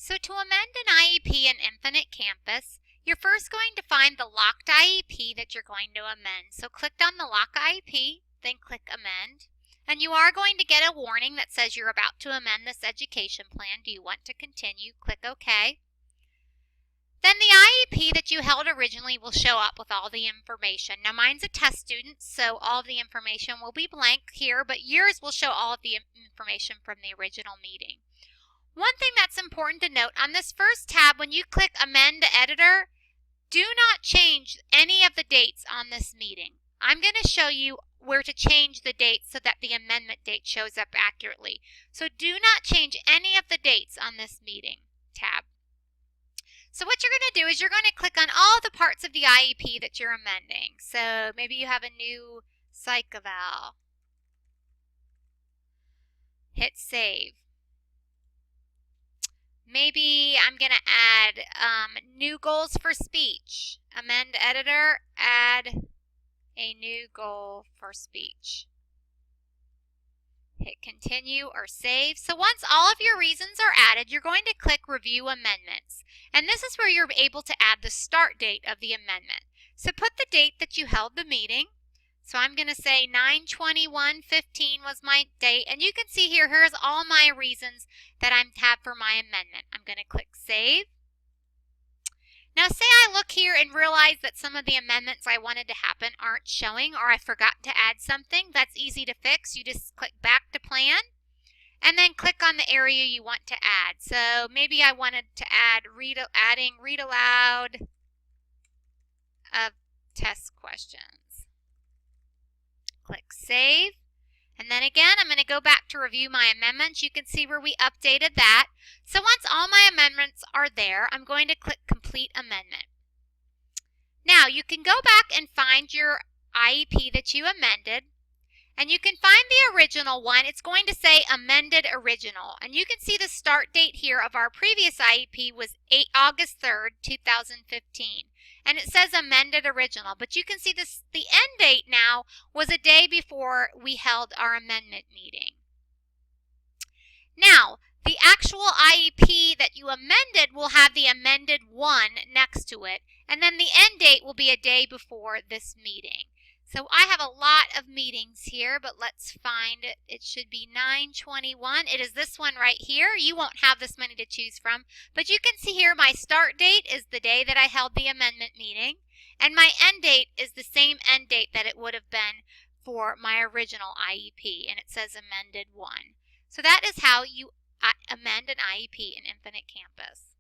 So to amend an IEP in Infinite Campus, you're first going to find the locked IEP that you're going to amend. So click on the lock IEP, then click amend. And you are going to get a warning that says you're about to amend this education plan. Do you want to continue? Click OK. Then the IEP that you held originally will show up with all the information. Now mine's a test student, so all of the information will be blank here, but yours will show all of the information from the original meeting. One thing that's important to note, on this first tab, when you click Amend to Editor, do not change any of the dates on this meeting. I'm going to show you where to change the dates so that the amendment date shows up accurately. So do not change any of the dates on this meeting tab. So what you're going to do is you're going to click on all the parts of the IEP that you're amending. So maybe you have a new psych eval. Hit save. Maybe I'm going to add new goals for speech. Amend editor, add a new goal for speech. Hit continue or save. So once all of your reasons are added, you're going to click Review Amendments. And this is where you're able to add the start date of the amendment. So put the date that you held the meeting. So I'm going to say 9/21/15 was my date. And you can see here, here's all my reasons that I have for my amendment. I'm going to click Save. Now say I look here and realize that some of the amendments I wanted to happen aren't showing, or I forgot to add something. That's easy to fix. You just click Back to Plan and then click on the area you want to add. So maybe I wanted to add read aloud of test questions. Click Save. And then again, I'm going to go back to review my amendments. You can see where we updated that. So once all my amendments are there, I'm going to click Complete Amendment. Now, you can go back and find your IEP that you amended. And you can find the original one. It's going to say Amended Original. And you can see the start date here of our previous IEP was August 3rd, 2015. And it says Amended Original. But you can see the end date now was a day before we held our amendment meeting. Now, the actual IEP that you amended will have the amended one next to it. And then the end date will be a day before this meeting. So I have a lot of meetings here, but let's find it. It should be 9/21. It is this one right here. You won't have this many to choose from, but you can see here my start date is the day that I held the amendment meeting, and my end date is the same end date that it would have been for my original IEP, and it says Amended 1. So that is how you amend an IEP in Infinite Campus.